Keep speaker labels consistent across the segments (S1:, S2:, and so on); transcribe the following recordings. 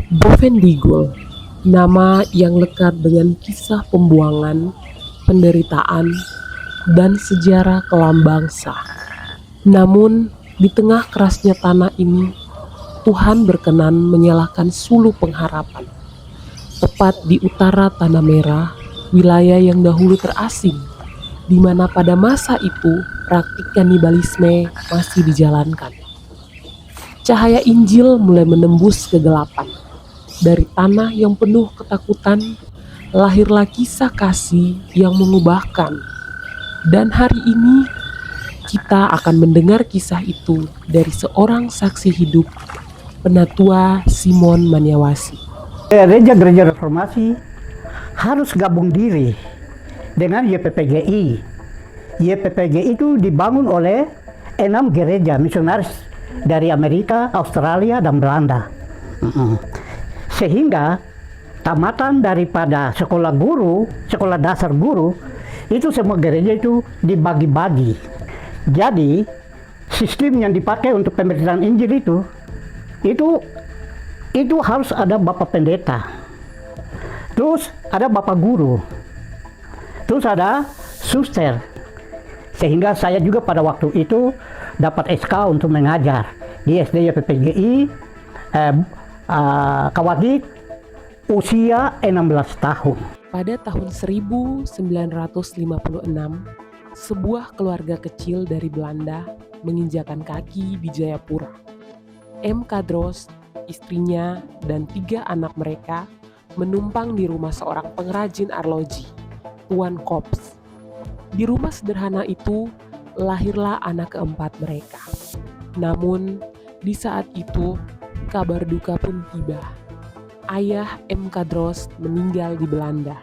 S1: Bovendigul, nama yang lekat dengan kisah pembuangan, penderitaan, dan sejarah kelam bangsa. Namun, di tengah kerasnya tanah ini, Tuhan berkenan menyalakan sulu pengharapan. Tepat di utara Tanah Merah, wilayah yang dahulu terasing, di mana pada masa itu praktik kanibalisme masih dijalankan. Cahaya Injil mulai menembus kegelapan. Dari tanah yang penuh ketakutan, lahirlah kisah kasih yang mengubahkan. Dan hari ini, kita akan mendengar kisah itu dari seorang saksi hidup, Penatua Simon Maniawasi.
S2: Gereja-gereja reformasi harus gabung diri dengan YPPGI. YPPGI itu dibangun oleh 6 gereja misionaris dari Amerika, Australia, dan Belanda. Sehingga tamatan daripada sekolah guru, sekolah dasar guru, itu semua gereja itu dibagi-bagi. Jadi sistem yang dipakai untuk pemberitaan Injil itu harus ada bapak pendeta, terus ada bapak guru, terus ada suster. Sehingga saya juga pada waktu itu dapat SK untuk mengajar di SD YPPGI Kawagit usia 16 tahun.
S1: Pada tahun 1956, sebuah keluarga kecil dari Belanda menginjakan kaki di Jayapura. M. Kadros, istrinya, dan 3 anak mereka menumpang di rumah seorang pengrajin arloji, Tuan Kops. Di rumah sederhana itu, lahirlah anak keempat mereka. Namun, di saat itu, kabar duka pun tiba. Ayah M. Kadros meninggal di Belanda.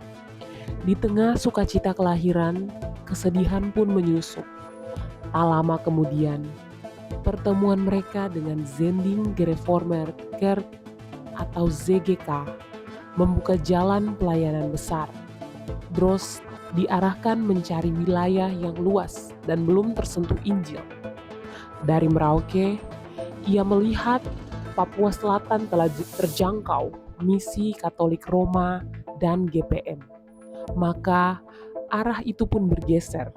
S1: Di tengah sukacita kelahiran, kesedihan pun menyusup. Tak lama kemudian, pertemuan mereka dengan Zending Gereformer Kerk atau ZGK membuka jalan pelayanan besar. Dros diarahkan mencari wilayah yang luas dan belum tersentuh Injil. Dari Merauke, ia melihat Papua Selatan telah terjangkau misi Katolik Roma dan GPM. Maka arah itu pun bergeser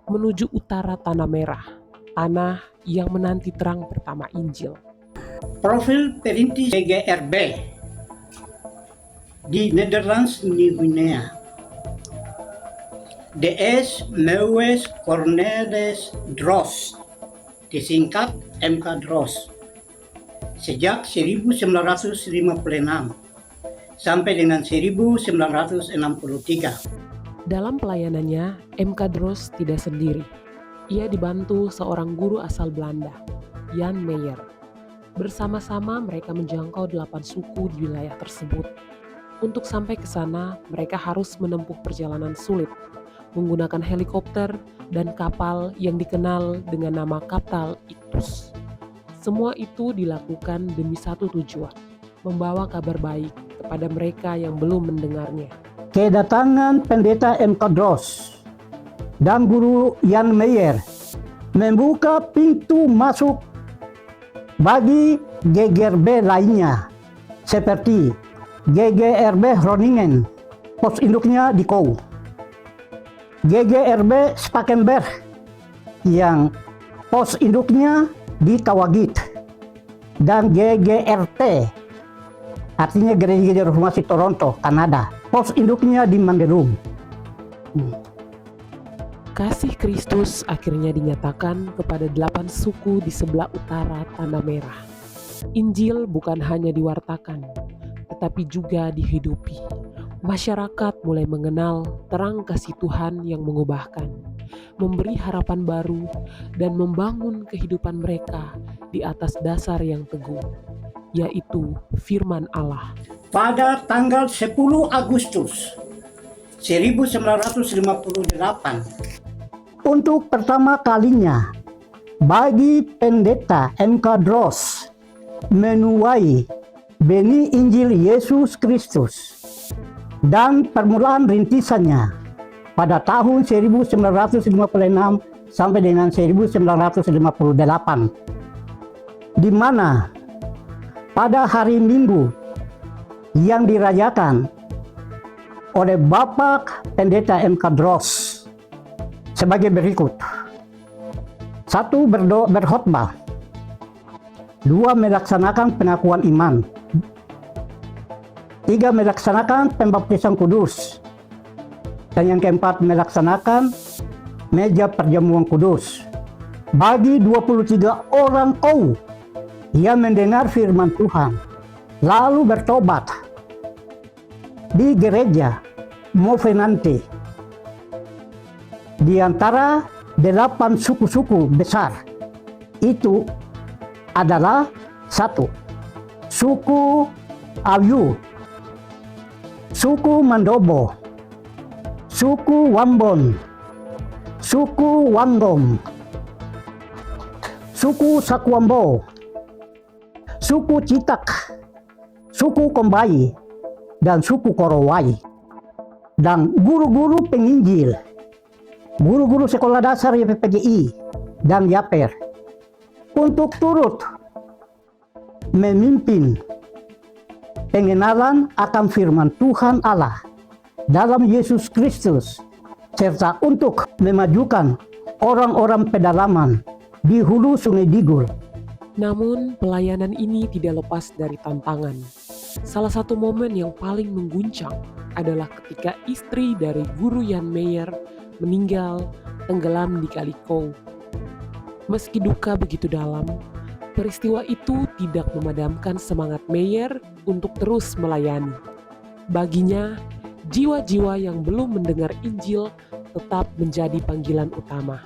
S1: menuju utara Tanah Merah, tanah yang menanti terang pertama Injil.
S3: Profil perintis GGRB di Nederlands New Guinea. DS Meuwes Cornelis Dros, disingkat MK Dros, sejak 1956 sampai dengan 1963.
S1: Dalam pelayanannya, M. Kadros tidak sendiri. Ia dibantu seorang guru asal Belanda, Jan Meyer. Bersama-sama mereka menjangkau 8 suku di wilayah tersebut. Untuk sampai ke sana, mereka harus menempuh perjalanan sulit, menggunakan helikopter dan kapal yang dikenal dengan nama kapal Ictus. Semua itu dilakukan demi satu tujuan, membawa kabar baik kepada mereka yang belum mendengarnya.
S2: Kedatangan pendeta M. Kadros dan guru Jan Meyer membuka pintu masuk bagi GGRB lainnya, seperti GGRB Groningen, pos induknya di Kou, GGRB Spakenburg yang pos induknya di Kawagit, dan GGRT, artinya Gereja Reformasi Toronto, Kanada, pos induknya di Mandelung.
S1: Kasih Kristus akhirnya dinyatakan kepada 8 suku di sebelah utara Tanah Merah. Injil bukan hanya diwartakan, tetapi juga dihidupi. Masyarakat mulai mengenal terang kasih Tuhan yang mengubahkan, memberi harapan baru, dan membangun kehidupan mereka di atas dasar yang teguh, yaitu firman Allah.
S3: Pada tanggal 10 Agustus 1958,
S2: untuk pertama kalinya bagi pendeta M. Kadros menuai benih Injil Yesus Kristus dan permulaan rintisannya pada tahun 1956 sampai dengan 1958, di mana pada hari Minggu yang dirayakan oleh Bapak Pendeta MK Dros sebagai berikut. 1. Berkhotbah. 2. Melaksanakan pengakuan iman. 3. Melaksanakan pembaptisan kudus. Dan yang keempat, melaksanakan meja perjamuan kudus bagi 23 orang kau yang mendengar firman Tuhan lalu bertobat di gereja Movenante di antara 8 suku-suku besar. Itu adalah 1. Suku Ayu, suku Mandobo, suku Wambon, suku Wanggom, suku Sakuambo, suku Citak, suku Kombai, dan suku Korowai. Dan guru-guru penginjil, guru-guru sekolah dasar YPPGI dan YAPER untuk turut memimpin pengenalan akan firman Tuhan Allah dalam Yesus Kristus, serta untuk memajukan orang-orang pedalaman di hulu Sungai Digul.
S1: Namun, pelayanan ini tidak lepas dari tantangan. Salah satu momen yang paling mengguncang adalah ketika istri dari guru Jan Meyer meninggal tenggelam di Kali Kou. Meski duka begitu dalam, peristiwa itu tidak memadamkan semangat Meyer untuk terus melayani. Baginya, jiwa-jiwa yang belum mendengar Injil tetap menjadi panggilan utama.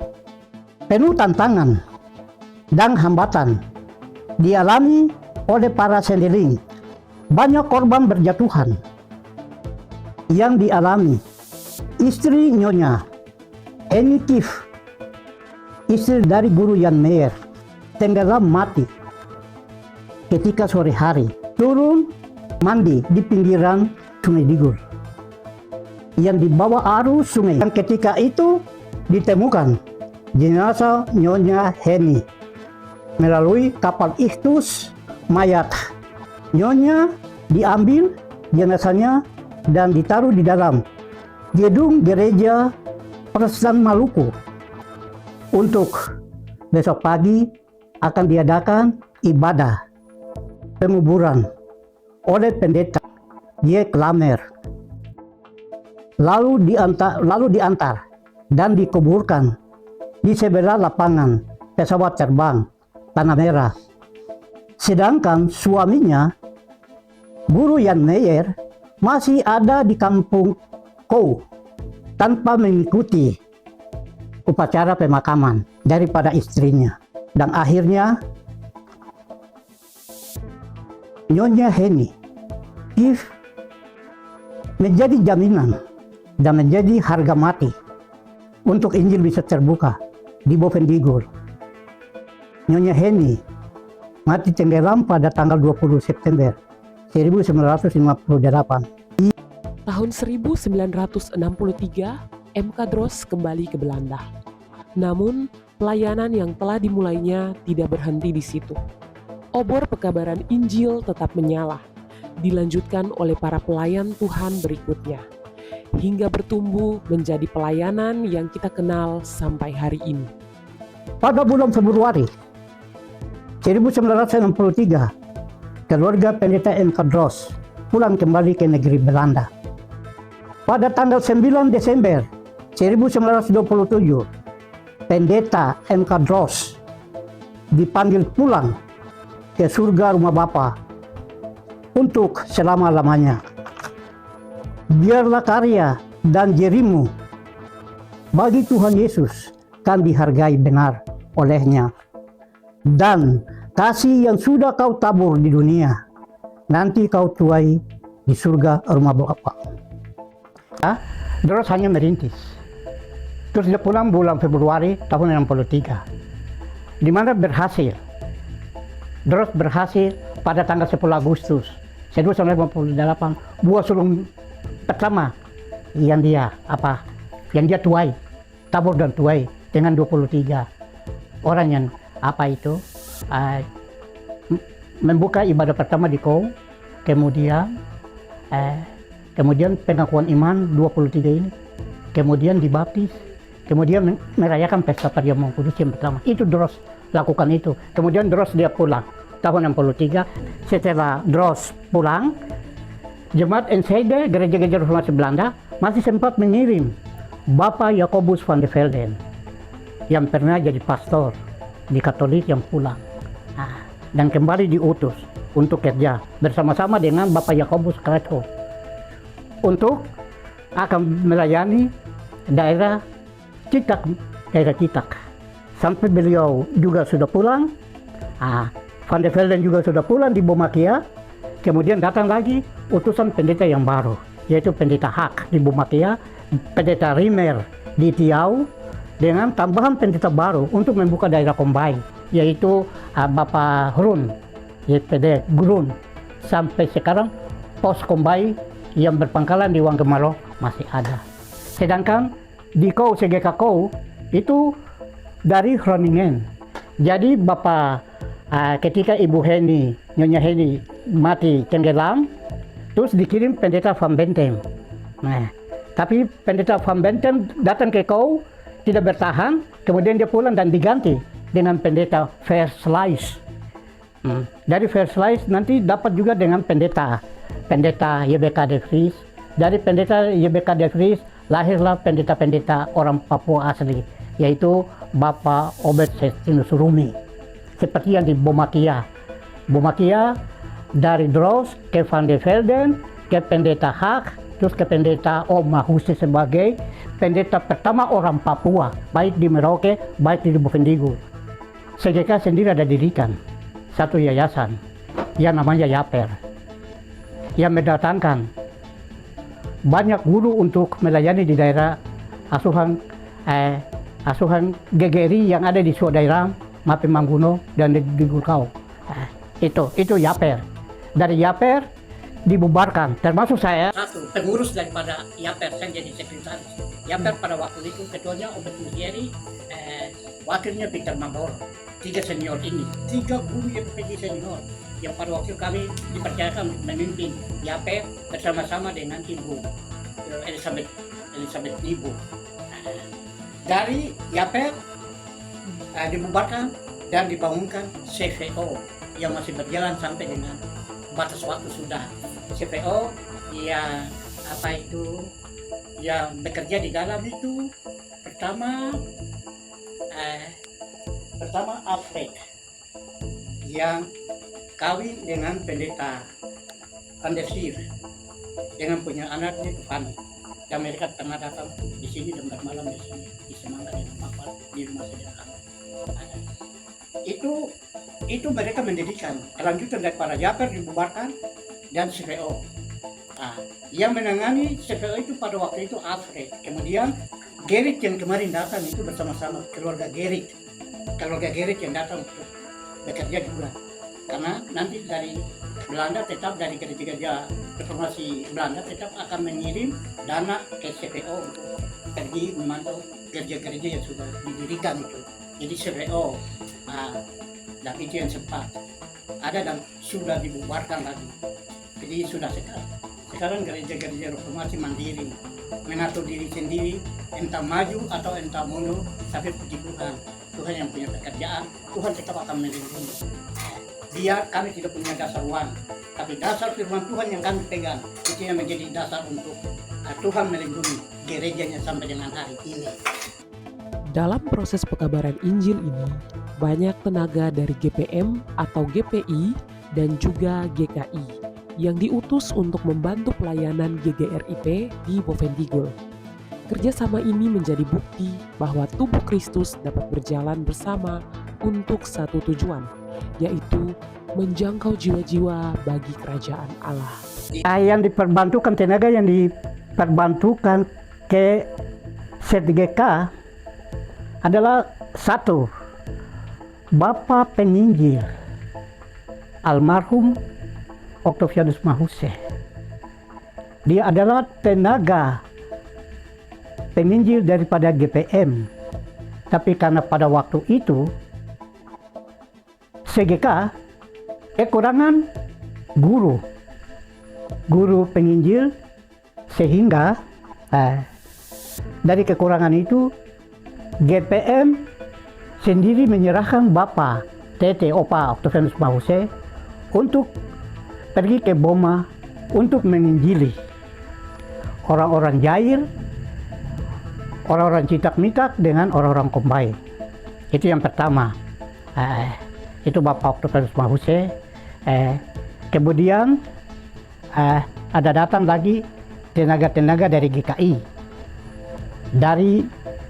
S2: Penuh tantangan dan hambatan dialami oleh para sendiling. Banyak korban berjatuhan yang dialami istri Nyonya Eni Kif, istri dari guru Jan Meyer, tenggelam mati ketika sore hari turun mandi di pinggiran Sungai Digul yang dibawa arus sungai. Dan ketika itu ditemukan jenazah Nyonya Heni melalui kapal Ichthus. Mayat Nyonya diambil jenazahnya dan ditaruh di dalam gedung gereja Protestan Maluku. Untuk besok pagi akan diadakan ibadah penguburan oleh pendeta J. Klamer, lalu diantar dan dikuburkan di sebelah lapangan pesawat terbang Tanah Merah. Sedangkan suaminya, guru Jan Meyer, masih ada di kampung Kou tanpa mengikuti upacara pemakaman daripada istrinya. Dan akhirnya Nyonya Heni Kif menjadi jaminan dan menjadi harga mati untuk Injil bisa terbuka di Bovendigul. Nyonya Heni mati tenggelam pada tanggal 20 September 1958.
S1: Tahun 1963, MK Dros kembali ke Belanda. Namun, pelayanan yang telah dimulainya tidak berhenti di situ. Obor pekabaran Injil tetap menyala, dilanjutkan oleh para pelayan Tuhan berikutnya, hingga bertumbuh menjadi pelayanan yang kita kenal sampai hari ini.
S2: Pada bulan Februari 1963, keluarga pendeta MK Dros pulang kembali ke negeri Belanda. Pada tanggal 9 Desember 1927, pendeta MK Dros dipanggil pulang ke surga rumah Bapa untuk selama-lamanya. Biarlah karya dan jerimu bagi Tuhan Yesus kan dihargai benar olehnya, dan kasih yang sudah kau tabur di dunia nanti kau tuai di surga rumah Bapa. Dros hanya merintis. Terus dia pulang bulan Februari tahun 63, di mana berhasil. Dros berhasil pada tanggal 10 Agustus 1958, buah sulung pertama yang dia tuai, tabur dan tuai dengan 23 orang yang membuka ibadah pertama di Kou, kemudian kemudian pengakuan iman 23 ini, kemudian dibaptis, kemudian merayakan pesta perjamuan kudus yang pertama. Itu Dros lakukan itu. Kemudian Dros dia pulang tahun 63. Setelah Dros pulang, Jemaat Enschede, gereja-gereja Reformasi Belanda masih sempat mengirim Bapak Jacobus van der Velden yang pernah jadi pastor di Katolik yang pulang. Dan kembali diutus untuk kerja bersama-sama dengan Bapak Jacobus Kreto untuk akan melayani daerah Citak. Sampai beliau juga sudah pulang, Van der Velden juga sudah pulang di Bomakia. Kemudian datang lagi utusan pendeta yang baru, yaitu pendeta Hak di Bomakia, pendeta Rimer di Tiau, dengan tambahan pendeta baru untuk membuka daerah Combine, yaitu Bapak Hrun, YPD Grun. Sampai sekarang pos Combine yang berpangkalan di Wangemaro masih ada. Sedangkan di Kou CGK Kou itu dari Groningen. Jadi Bapak ketika Ibu Heni, Nyonya Heni mati tenggelam, terus dikirim pendeta Van Bentem. Tapi pendeta Van Bentem datang ke Kou, tidak bertahan, kemudian dia pulang dan diganti dengan pendeta Versluis. Dari Versluis nanti dapat juga dengan pendeta YBK de Vries. Dari pendeta YBK de Vries lahirlah pendeta-pendeta orang Papua asli, yaitu Bapak Obed Sestinus Rumi. Seperti yang di Bomakia. Dari Dros ke Van der Velden, ke pendeta Hak, terus ke pendeta Oma Huse sebagai pendeta pertama orang Papua, baik di Merauke, baik di Bovendigul. CGK sendiri ada dirikan satu yayasan yang namanya Yaper, yang mendatangkan banyak guru untuk melayani di daerah asuhan GGRI yang ada di suatu daerah Mapi Mangguno dan di Gurkau. Itu Yaper. Dari Yaper dibubarkan, termasuk saya.
S3: Satu pengurus daripada Yaper, saya jadi sekretaris. Yaper pada waktu itu ketuanya Obed Muzieri, wakilnya Peter Mamboro. 3 senior ini, 3 guru yang PG senior yang pada waktu kami dipercayakan memimpin Yaper bersama-sama dengan Ibu Elizabeth Ibu. Dari Yaper dibubarkan dan dibangunkan CVO yang masih berjalan sampai dengan batas waktu sudah. CVO yang yang bekerja di dalam itu pertama Alfred yang kawin dengan pendeta Van der Sier dengan punya anaknya Fanny, dan mereka pernah datang di sini dan bermalam di sini di Semangka dengan Bapak di rumah sederhana. Itu mereka mendirikan kelanjutan daripada Yaper dibubarkan dan CVO. Yang menangani CVO itu pada waktu itu Alfred. Kemudian Gerrit yang kemarin datang itu bersama-sama keluarga Gerrit yang datang untuk bekerja juga. Karena nanti dari Belanda tetap dari gereja-gereja reformasi Belanda tetap akan mengirim dana ke CVO untuk pergi memantau gereja-gereja yang sudah didirikan itu. Jadi CVO. Dan itu yang sempat ada dan sudah dibubarkan lagi. Jadi sudah sekarang gereja-gereja reformasi mandiri, mengatur diri sendiri, entah maju atau entah mundur, tapi puji Tuhan yang punya pekerjaan, Tuhan tetap akan melindungi. Biar kami tidak punya dasar uang, tapi dasar firman Tuhan yang kami pegang, itu yang menjadi dasar untuk Tuhan melindungi gerejanya sampai dengan hari ini.
S1: Dalam proses pekabaran Injil ini, banyak tenaga dari GPM atau GPI dan juga GKI yang diutus untuk membantu pelayanan GGRIP di Bovendigul. Kerjasama ini menjadi bukti bahwa tubuh Kristus dapat berjalan bersama untuk satu tujuan, yaitu menjangkau jiwa-jiwa bagi kerajaan Allah.
S2: Yang diperbantukan, tenaga yang diperbantukan ke ZGK adalah satu, Bapak Penginjil almarhum Octavianus Mahuse. Dia adalah tenaga penginjil daripada GPM. Tapi karena pada waktu itu CGK kekurangan guru. guru penginjil, sehingga dari kekurangan itu GPM sendiri menyerahkan Bapak Tete Opa Octavianus Mahuse untuk pergi ke Boma untuk menginjili orang-orang Jair, orang-orang Citak-Mitak dengan orang-orang Kombai. Itu yang pertama. Itu Bapak Octavianus Mahuse. Kemudian ada datang lagi tenaga-tenaga dari GKI, dari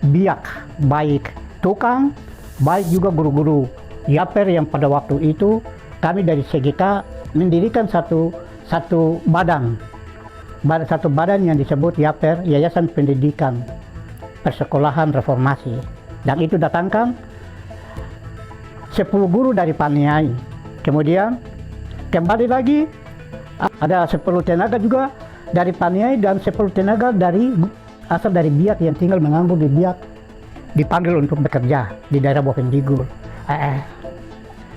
S2: Biak, baik tukang, baik juga guru-guru Yaper yang pada waktu itu kami dari SGK mendirikan satu badan yang disebut Yaper, Yayasan Pendidikan Persekolahan Reformasi, dan itu datangkan 10 guru dari Paniai. Kemudian kembali lagi ada 10 tenaga juga dari Paniai dan 10 tenaga asal dari Biak yang tinggal menganggur di Biak, dipanggil untuk bekerja di daerah Bovendigul.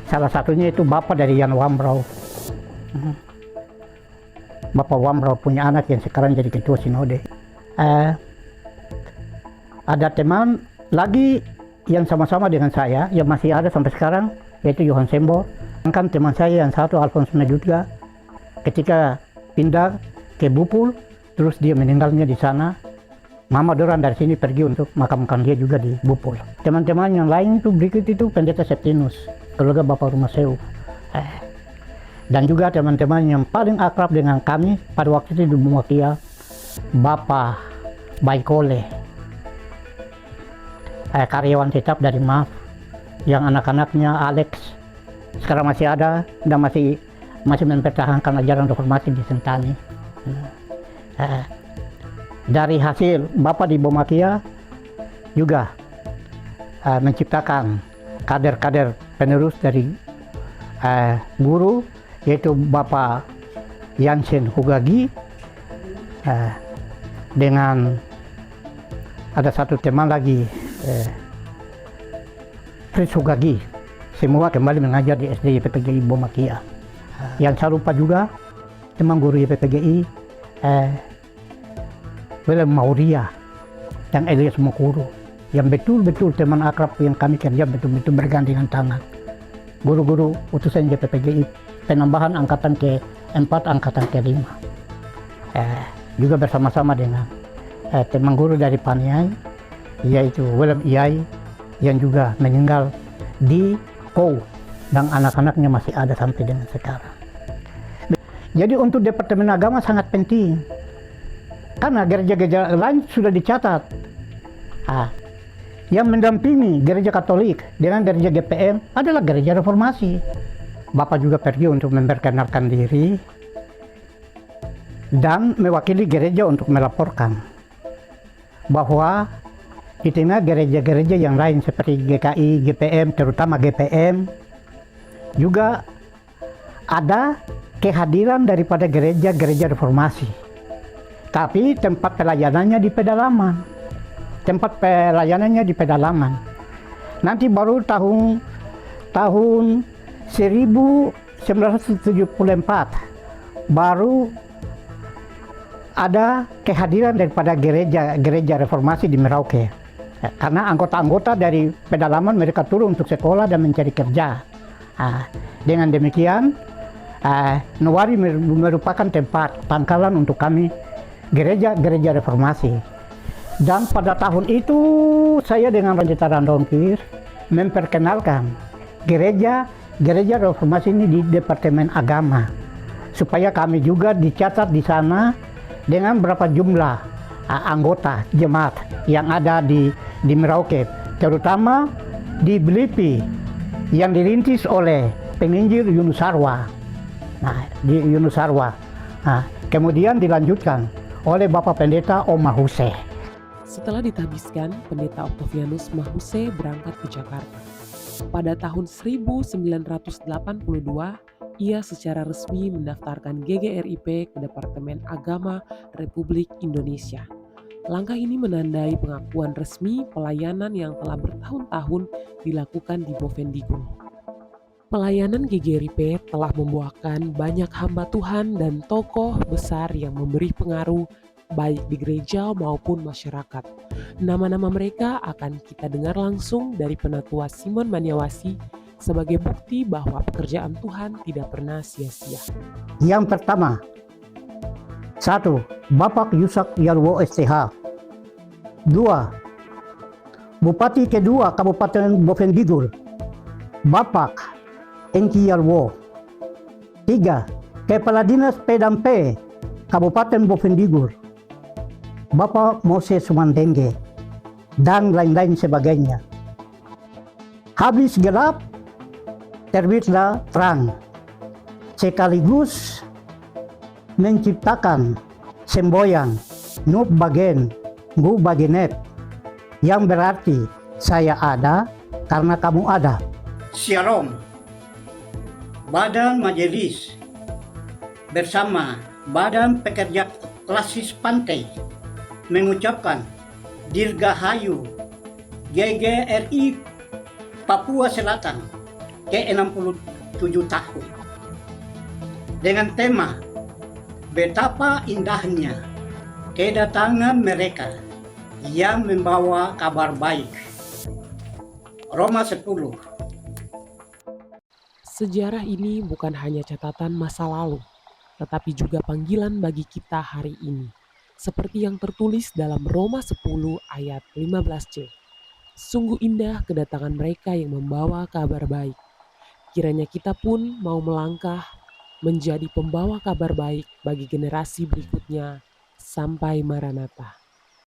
S2: Salah satunya itu Bapak dari Yan Wambrau. Bapak Wambrau punya anak yang sekarang jadi ketua sinode. Ada teman lagi yang sama-sama dengan saya, yang masih ada sampai sekarang, yaitu Johan Sembo. Kan teman saya yang satu, Alphonse Meduga, ketika pindah ke Bupul, terus dia meninggalnya di sana. Mama Doran dari sini pergi untuk makamkan dia juga di Bupul. Teman-teman yang lain itu berikut itu Pendeta Septinus, keluarga Bapak Rumah Seu. Dan juga teman-teman yang paling akrab dengan kami pada waktu itu di Muakia, Bapak Baikole, karyawan tetap dari MAF, yang anak-anaknya Alex sekarang masih ada dan masih mempertahankan ajaran reformasi di Sentani. Dari hasil Bapak di Bomakia juga menciptakan kader-kader penerus dari guru, yaitu Bapak Yansen Hugagi dengan ada satu teman lagi, Fritz Hugagi. Semua kembali mengajar di SD YPPGI Bomakia. Yang saya lupa juga teman guru YPPGI William Mauria dan Elias Mokuru, yang betul-betul teman akrab yang kami kerja betul-betul bergandengan tangan. Guru-guru utusan YPPGI penambahan angkatan ke-4, angkatan ke-5. Juga bersama-sama dengan teman guru dari Paniai, yaitu William Iyai, yang juga meninggal di Kou, dan anak-anaknya masih ada sampai dengan sekarang. Jadi untuk Departemen Agama sangat penting, karena gereja-gereja lain sudah dicatat. Yang mendampingi gereja Katolik dengan gereja GPM adalah gereja reformasi. Bapak juga pergi untuk memperkenalkan diri dan mewakili gereja untuk melaporkan bahwa di tengah gereja-gereja yang lain seperti GKI, GPM, terutama GPM, juga ada kehadiran daripada gereja-gereja reformasi. Tapi tempat pelayanannya di pedalaman. Nanti baru tahun 1974 baru ada kehadiran daripada gereja reformasi di Merauke. Karena anggota-anggota dari pedalaman mereka turun untuk sekolah dan mencari kerja. Dengan demikian, Nowari merupakan tempat pangkalan untuk kami gereja-gereja reformasi. Dan pada tahun itu saya dengan Pendeta Randongkir memperkenalkan gereja reformasi ini di Departemen Agama, supaya kami juga dicatat di sana dengan berapa jumlah anggota jemaat yang ada di Merauke, terutama di Belipi yang dirintis oleh penginjil Yunus Sarwa. Kemudian dilanjutkan oleh Bapak Pendeta Om Mahuse.
S1: Setelah ditabiskan, Pendeta Octavianus Mahuse berangkat ke Jakarta. Pada tahun 1982, ia secara resmi mendaftarkan GGRIP ke Departemen Agama Republik Indonesia. Langkah ini menandai pengakuan resmi pelayanan yang telah bertahun-tahun dilakukan di Bovendigul. Pelayanan GGRIP telah membuahkan banyak hamba Tuhan dan tokoh besar yang memberi pengaruh baik di gereja maupun masyarakat. Nama-nama mereka akan kita dengar langsung dari Penatua Simon Maniawasi sebagai bukti bahwa pekerjaan Tuhan tidak pernah sia-sia.
S2: Yang pertama, 1. Bapak Yusak Yarwo STH. 2. Bupati kedua Kabupaten Bovendigul, Bapak Engki Yarwo. 3. Kepala Dinas P&P Kabupaten Bovendigul, Bapak Moses Sumandenge, dan lain-lain sebagainya. Habis gelap, terbitlah terang, sekaligus menciptakan semboyan Nub Bagen, Gu Bagenet, yang berarti saya ada karena kamu ada.
S3: Shalom. Badan Majelis bersama Badan Pekerja Klasis Pantai mengucapkan Dirgahayu GGRI Papua Selatan ke-67 tahun dengan tema betapa indahnya kedatangan mereka yang membawa kabar baik. Roma 10.
S1: Sejarah ini bukan hanya catatan masa lalu, tetapi juga panggilan bagi kita hari ini. Seperti yang tertulis dalam Roma 10 ayat 15c. Sungguh indah kedatangan mereka yang membawa kabar baik. Kiranya kita pun mau melangkah menjadi pembawa kabar baik bagi generasi berikutnya sampai Maranatha.